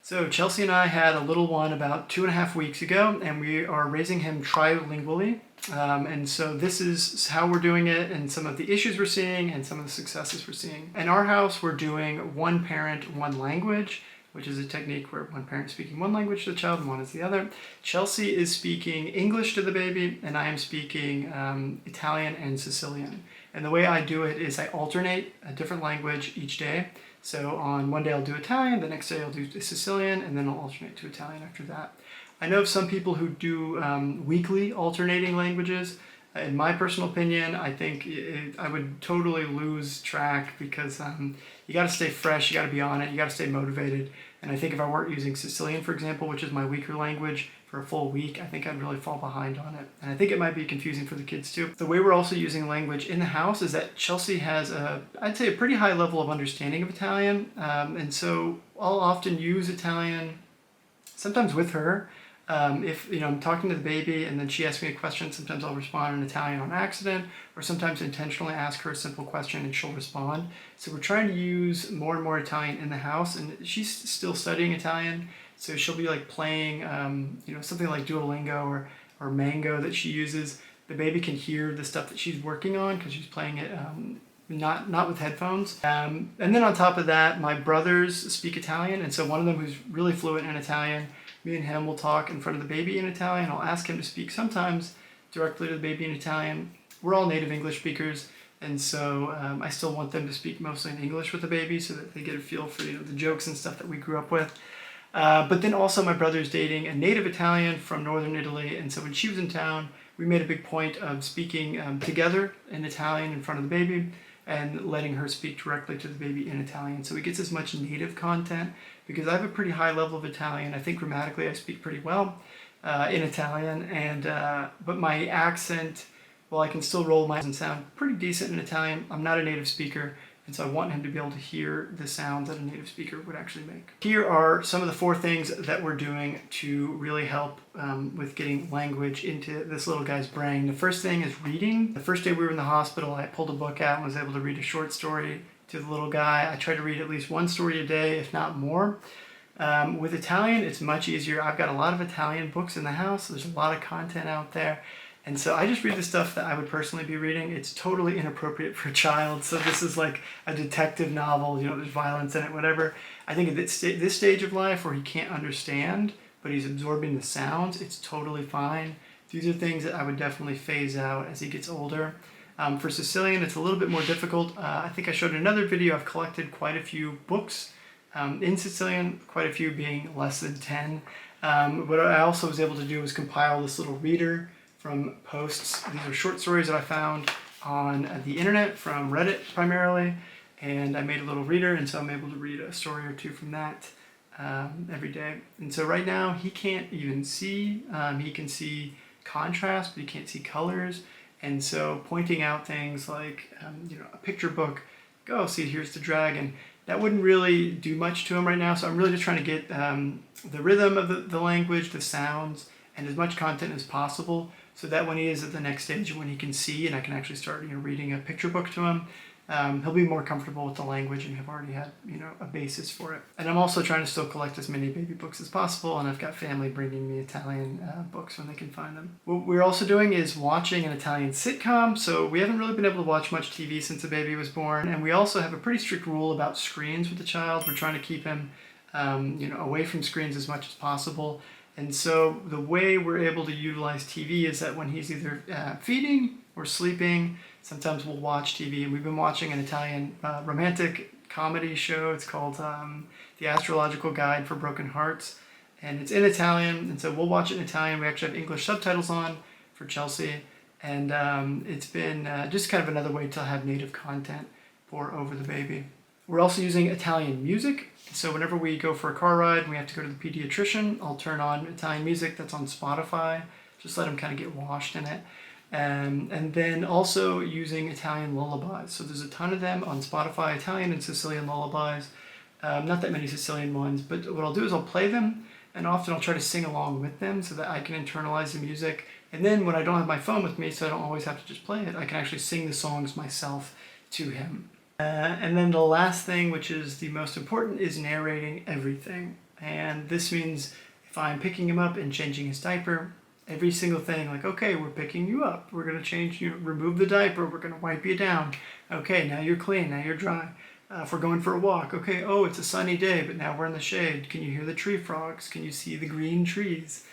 So Chelsea and I had a little one about 2.5 weeks ago, and we are raising him trilingually. And so this is how we're doing it, and some of the issues we're seeing and some of the successes we're seeing. In our house, we're doing one parent, one language, which is a technique where one parent is speaking one language to the child and one is the other. Chelsea is speaking English to the baby, and I am speaking Italian and Sicilian. And the way I do it is I alternate a different language each day. So on one day I'll do Italian, the next day I'll do Sicilian, and then I'll alternate to Italian after that. I know of some people who do weekly alternating languages. In my personal opinion, I think I would totally lose track because you got to stay fresh, you got to be on it, you got to stay motivated. And I think if I weren't using Sicilian, for example, which is my weaker language, for a full week, I think I'd really fall behind on it. And I think it might be confusing for the kids too. The way we're also using language in the house is that Chelsea has I'd say a pretty high level of understanding of Italian. And so I'll often use Italian, sometimes with her. If I'm talking to the baby and then she asks me a question, sometimes I'll respond in Italian on accident, or sometimes intentionally ask her a simple question and she'll respond. So we're trying to use more and more Italian in the house, and she's still studying Italian, so she'll be like playing, something like Duolingo or Mango that she uses. The baby can hear the stuff that she's working on because she's playing it not with headphones. And then on top of that, my brothers speak Italian, and so one of them who's really fluent in Italian, me and him will talk in front of the baby in Italian. I'll ask him to speak sometimes directly to the baby in Italian. We're all native English speakers, and so I still want them to speak mostly in English with the baby so that they get a feel for the jokes and stuff that we grew up with. But then also my brother's dating a native Italian from northern Italy, and so when she was in town, we made a big point of speaking together in Italian in front of the baby and letting her speak directly to the baby in Italian. So he gets as much native content because I have a pretty high level of Italian. I think grammatically I speak pretty well in Italian, but my accent, well, I can still roll my eyes and sound pretty decent in Italian. I'm not a native speaker, and so I want him to be able to hear the sounds that a native speaker would actually make. Here are some of the 4 things that we're doing to really help with getting language into this little guy's brain. The first thing is reading. The first day we were in the hospital, I pulled a book out and was able to read a short story to the little guy. I try to read at least 1 story a day, if not more. With Italian, it's much easier. I've got a lot of Italian books in the house. So there's a lot of content out there. And so I just read the stuff that I would personally be reading. It's totally inappropriate for a child. So this is like a detective novel, there's violence in it, whatever. I think at this stage of life where he can't understand, but he's absorbing the sounds, it's totally fine. These are things that I would definitely phase out as he gets older. For Sicilian, it's a little bit more difficult. I think I showed in another video, I've collected quite a few books in Sicilian, quite a few being less than 10. What I also was able to do was compile this little reader from posts. These are short stories that I found on the internet from Reddit primarily, and I made a little reader, and so I'm able to read a story or 2 from that every day. And so right now he can't even see. He can see contrast, but he can't see colors. And so pointing out things like a picture book, go see, here's the dragon, that wouldn't really do much to him right now. So I'm really just trying to get the rhythm of the language, the sounds, and as much content as possible, so that when he is at the next stage, when he can see and I can actually start reading a picture book to him, he'll be more comfortable with the language and have already had a basis for it. And I'm also trying to still collect as many baby books as possible, and I've got family bringing me Italian books when they can find them. What we're also doing is watching an Italian sitcom, so we haven't really been able to watch much TV since the baby was born, and we also have a pretty strict rule about screens with the child. We're trying to keep him away from screens as much as possible. And so the way we're able to utilize TV is that when he's either feeding or sleeping, sometimes we'll watch TV. And we've been watching an Italian romantic comedy show. It's called The Astrological Guide for Broken Hearts. And it's in Italian, and so we'll watch it in Italian. We actually have English subtitles on for Chelsea. And it's been just kind of another way to have native content pour over the baby. We're also using Italian music. So whenever we go for a car ride and we have to go to the pediatrician, I'll turn on Italian music that's on Spotify. Just let him kind of get washed in it. And then also using Italian lullabies. So there's a ton of them on Spotify, Italian and Sicilian lullabies. Not that many Sicilian ones, but what I'll do is I'll play them, and often I'll try to sing along with them so that I can internalize the music. And then when I don't have my phone with me, so I don't always have to just play it, I can actually sing the songs myself to him. And then the last thing, which is the most important, is narrating everything. And this means if I'm picking him up and changing his diaper, every single thing, like, okay, we're picking you up. We're going to change you, remove the diaper. We're going to wipe you down. Okay, now you're clean. Now you're dry. If we're going for a walk, okay, oh, it's a sunny day, but now we're in the shade. Can you hear the tree frogs? Can you see the green trees?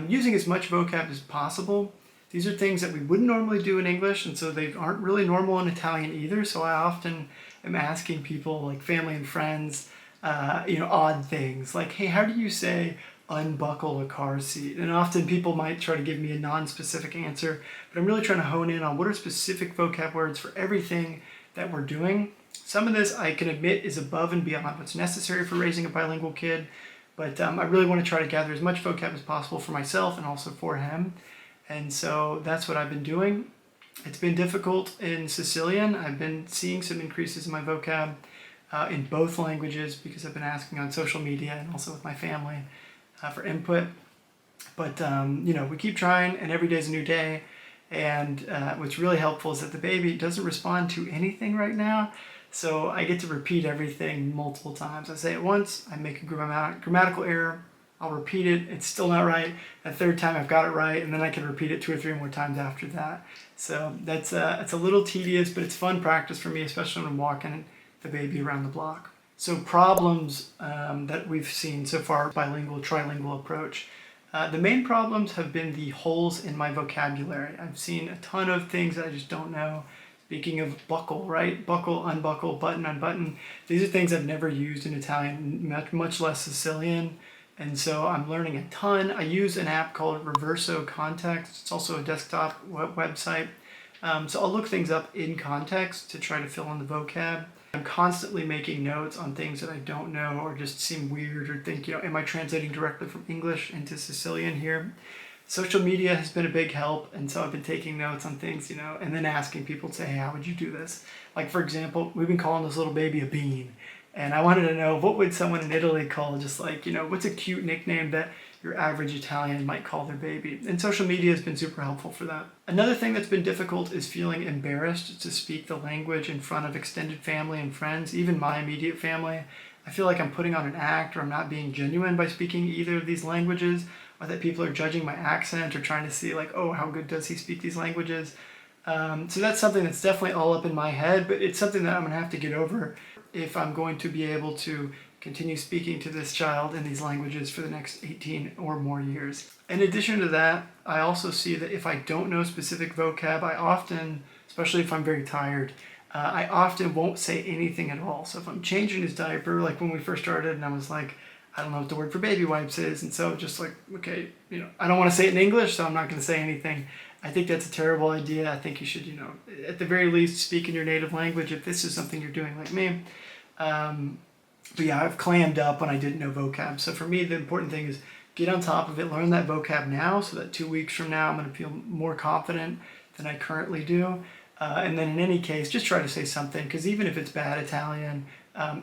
Using as much vocab as possible. These are things that we wouldn't normally do in English, and so they aren't really normal in Italian either. So I often am asking people, like family and friends, odd things. Like, hey, how do you say unbuckle a car seat? And often people might try to give me a non-specific answer, but I'm really trying to hone in on what are specific vocab words for everything that we're doing. Some of this, I can admit, is above and beyond what's necessary for raising a bilingual kid, but I really want to try to gather as much vocab as possible for myself and also for him. And so that's what I've been doing. It's been difficult in Sicilian. I've been seeing some increases in my vocab in both languages because I've been asking on social media and also with my family for input. But, we keep trying, and every day is a new day. And what's really helpful is that the baby doesn't respond to anything right now. So I get to repeat everything multiple times. I say it once, I make a grammatical error, I'll repeat it, it's still not right. A third time I've got it right, and then I can repeat it 2 or 3 more times after that. So it's a little tedious, but it's fun practice for me, especially when I'm walking the baby around the block. So problems that we've seen so far, bilingual, trilingual approach. The main problems have been the holes in my vocabulary. I've seen a ton of things that I just don't know. Speaking of buckle, right? Buckle, unbuckle, button, unbutton. These are things I've never used in Italian, much less Sicilian. And so I'm learning a ton. I use an app called Reverso Context. It's also a desktop website. So I'll look things up in context to try to fill in the vocab. I'm constantly making notes on things that I don't know or just seem weird or think, am I translating directly from English into Sicilian here? Social media has been a big help, and so I've been taking notes on things, and then asking people to say, hey, how would you do this? Like, for example, we've been calling this little baby a bean. And I wanted to know, what would someone in Italy call just like, what's a cute nickname that your average Italian might call their baby? And social media has been super helpful for that. Another thing that's been difficult is feeling embarrassed to speak the language in front of extended family and friends, even my immediate family. I feel like I'm putting on an act, or I'm not being genuine by speaking either of these languages, or that people are judging my accent or trying to see like, oh, how good does he speak these languages? So that's something that's definitely all up in my head, but it's something that I'm gonna have to get over if I'm going to be able to continue speaking to this child in these languages for the next 18 or more years. In addition to that, I also see that if I don't know specific vocab, I often, especially if I'm very tired, I often won't say anything at all. So if I'm changing his diaper, like when we first started and I was like, I don't know what the word for baby wipes is, and so just like, okay, I don't want to say it in English, so I'm not going to say anything. I think that's a terrible idea. I think you should, at the very least, speak in your native language if this is something you're doing like me. But yeah, I've clammed up when I didn't know vocab. So for me, the important thing is get on top of it, learn that vocab now, so that 2 weeks from now, I'm going to feel more confident than I currently do. And then in any case, just try to say something, because even if it's bad Italian,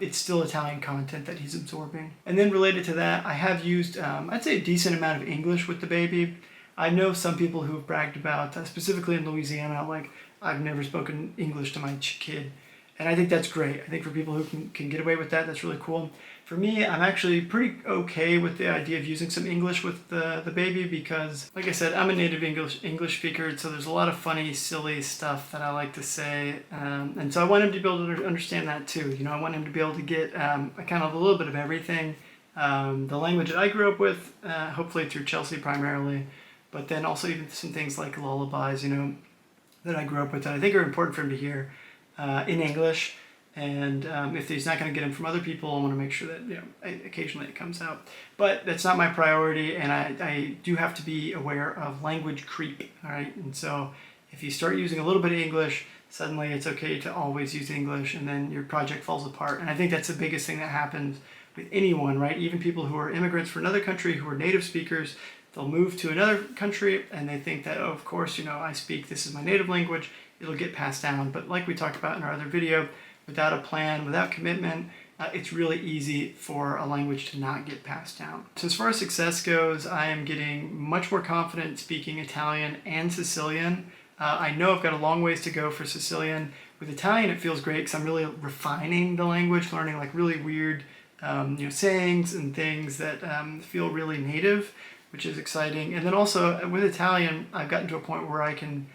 it's still Italian content that he's absorbing. And then related to that, I have used, I'd say, a decent amount of English with the baby. I know some people who have bragged about, specifically in Louisiana, like, I've never spoken English to my kid. And I think that's great. I think for people who can get away with that, that's really cool. For me, I'm actually pretty okay with the idea of using some English with the baby because, like I said, I'm a native English speaker, so there's a lot of funny, silly stuff that I like to say. And so I want him to be able to understand that too. I want him to be able to get kind of a little bit of everything. The language that I grew up with, hopefully through Chelsea primarily, but then also even some things like lullabies, that I grew up with that I think are important for him to hear in English. And if he's not going to get them from other people, I want to make sure that, occasionally it comes out. But that's not my priority, and I do have to be aware of language creep, all right? And so if you start using a little bit of English, suddenly it's okay to always use English, and then your project falls apart. And I think that's the biggest thing that happens with anyone, right? Even people who are immigrants from another country, who are native speakers, they'll move to another country, and they think that, oh, of course, I speak, this is my native language, it'll get passed down. But like we talked about in our other video, without a plan, without commitment, it's really easy for a language to not get passed down. So as far as success goes, I am getting much more confident speaking Italian and Sicilian. I know I've got a long ways to go for Sicilian. With Italian, it feels great because I'm really refining the language, learning like really weird sayings and things that feel really native, which is exciting. And then also with Italian, I've gotten to a point where I can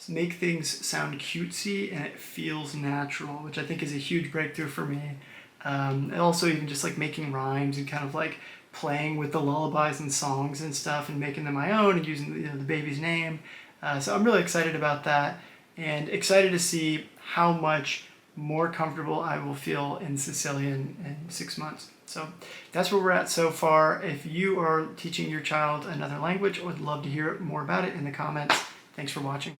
make things sound cutesy and it feels natural, which I think is a huge breakthrough for me. And also even just like making rhymes and kind of like playing with the lullabies and songs and stuff and making them my own and using the baby's name. So I'm really excited about that and excited to see how much more comfortable I will feel in Sicilian in 6 months. So that's where we're at so far. If you are teaching your child another language, I would love to hear more about it in the comments. Thanks for watching.